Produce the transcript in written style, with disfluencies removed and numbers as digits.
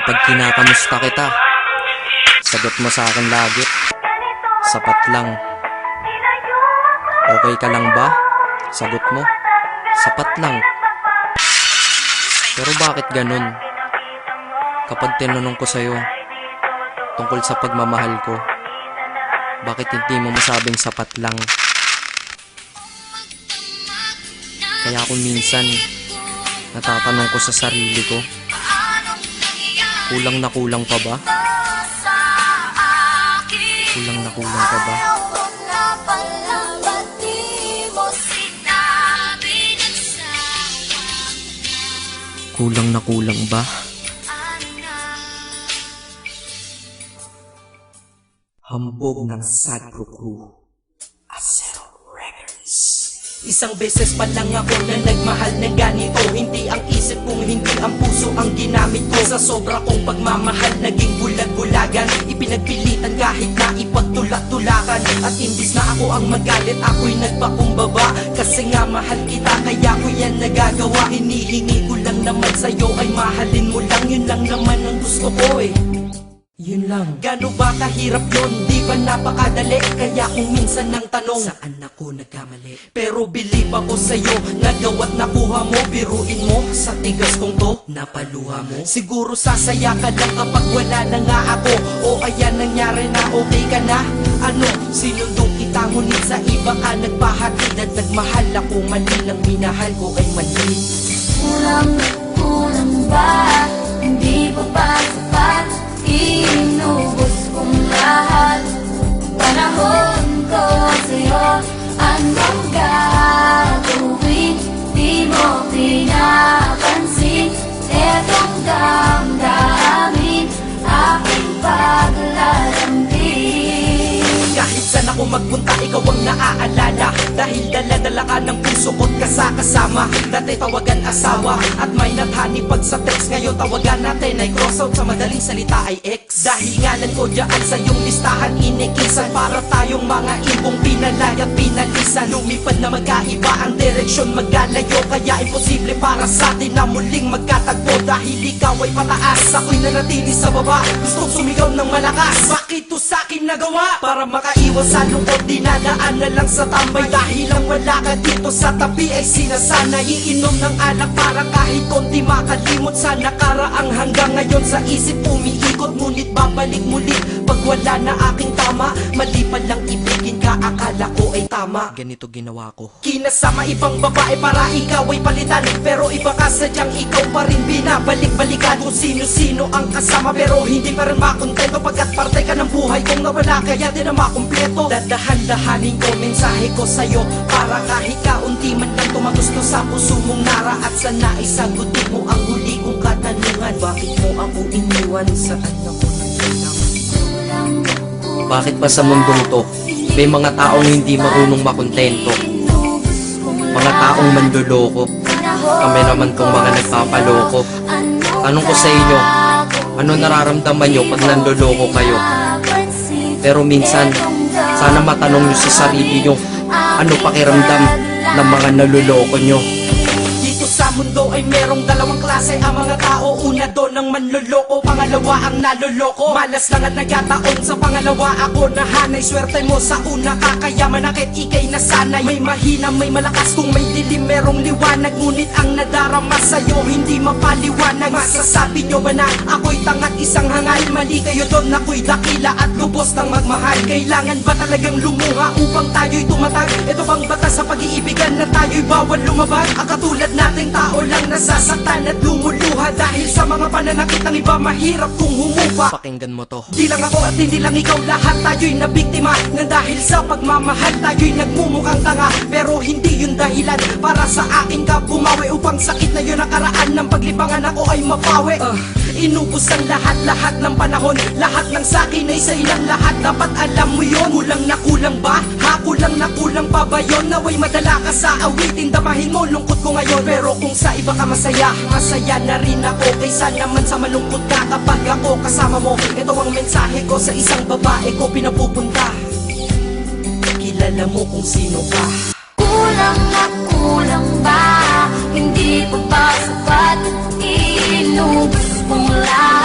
Kapag kinakamusta kita, sagot mo sa akin lagi, sapat lang. Okay ka lang ba? Sagot mo, sapat lang. Pero bakit ganun? Kapag tinanong ko sa'yo tungkol sa pagmamahal ko, bakit hindi mo masabing sapat lang? Kaya kung minsan natatanong ko sa sarili ko, kulang na kulang pa ba? Kulang na kulang pa ba? Kulang na kulang ba? Hambog ng Sagro Crew, Acero Records. Isang beses pa lang ako na nagmahal ng ganito. Hindi ang isip kong hindi ang puso ang ginamit ko. Sa sobra kong pagmamahal naging bulag-bulagan. Ipinagpilitan kahit na ipagtulak-tulakan. At imbis na ako ang magalit, ako'y nagpakumbaba. Kasi nga mahal kita, kaya ko yan nagagawa. Hinihingi ko lang naman sa'yo ay mahalin mo lang. Yun lang naman ang gusto ko eh. Yun lang. Gano ba kahirap yun? Di ba napakadali? Kaya kung minsan nang tanong, saan ako nagkamali? Pero believe ako sa'yo, nagawa't nakuha mo. Biruin mo, sa tigas kong to, napaluha mo. Siguro sasaya ka lang kapag wala na nga ako. O ayan nangyari na, okay ka na? Ano, sinundong kita ngunit sa iba ka nagpahatid. At nagmahal ako, mali lang minahal ko ay mali. Kulang na kulang ba? Hindi pa ba sapat? Inubos kong lahat. Panahon ko sa'yo, anong gagawin? Di mo pinapansin. Etong damdamin, aking paglalambing. Kahit saan ako magpunta, ikaw ang naaalala. Dahil dala-dala ka ng puso ko't kasama. Dati tawagan asawa at may nathani pag sa text. Ngayon tawagan natin ay cross out, sa madaling salita ay ex. Dahil ngalan ko dyan sa iyong listahan inikisan. Para tayong mga ibong pinalay at pinalisan. Lumipad na magkaiba ang direksyon, magkalayo. Kaya imposible para sa atin na muling magkatagpo. Dahil ikaw ay pataas, ako'y nanatili sa baba. Gustong sumigaw ng malakas, bakit to sa'kin nagawa? Para makaiwas sa lungkot, dinadaan na lang sa tambay. Dahil ang wala ka dito sa tabi ay sinasanay. Iinom ng alak para kahit konti makalimot sa nakaraang. Hanggang ngayon sa isip umiikot, ngunit babalik muli pag wala na aking tama. Mali pa lang ibigin ka, akala ko ay tama. Ganito ginawa ko. Kinasama ibang babae para ikaw ay palitan. Pero iba ka sadyang ikaw pa rin binabalik-balikan. Kung sino-sino ang kasama pero hindi pa rin makontento. Pagkat parte ka ng buhay kong nawala, kaya di na makumpleto. Dadahan-dahanin ko mensahe ko sa'yo, para kahit kaunti man lang tumagusto sa puso mong nara. At sana isagutin mo ang huli kong katanungan, bakit mo ako iniwan? Saan ako nagbilang? Bakit ba sa mundong to, may mga taong hindi marunong makontento? Mga taong manloloko. Kami naman tong mga nagpapaloko. Tanong ko sa inyo, ano nararamdaman nyo pag nanloloko kayo? Pero minsan, sana matanong nyo sa sarili nyo, ano pakiramdam ng mga naluloko nyo? Dito sa mundo ay merong dalawang klase ang mga tao. Una doon ang manloloko, pangalawa ang naloloko. Malas lang at nagkataon sa pangalawa ako nahanay. Swerte mo sa una ka, kaya manakit ikay nasanay. May mahina, may malakas, kung may dilim merong liwanag. Ngunit ang nadarama sa'yo hindi mapaliwanag. Masasabi nyo ba na ako'y tangat isang hangal? Mali kayo doon, ako'y dakila at lubos ng magmahal. Kailangan ba talagang lumuha upang tayo'y tumatag? Ito bang batas sa pag-iibigan na tayo'y bawal lumabag? Ang katulad nating tao lang nasasaktan at lumuluha dahil sa mga pananakit ng iba, mahirap kung humupa. Pakinggan mo to. Di lang ako at hindi lang ikaw, lahat tayo'y nabiktima. Na dahil sa pagmamahal tayo'y nagmumukhang tanga. Pero hindi yun dahilan para sa akin ka bumawi. Upang sakit na yun nakaraan ng paglibangan ako ay mapawi. Inubos ang lahat-lahat ng panahon. Lahat ng sakin ay sa ilang lahat. Dapat alam mo yun. Kulang na kulang ba? Ha? Kulang na kulang pa ba yun? Naway madala ka sa awitin. Damahin mo lungkot ko ngayon. Pero kung sa iba ka masaya, masaya na rin ako. Kaysa naman sa malungkot ka kapag ako kasama mo. Ito ang mensahe ko sa isang babae ko pinapupunta. Kilala mo kung sino ka. Kulang na kulang ba? Hindi pa ba sapat? Inubos kong lahat.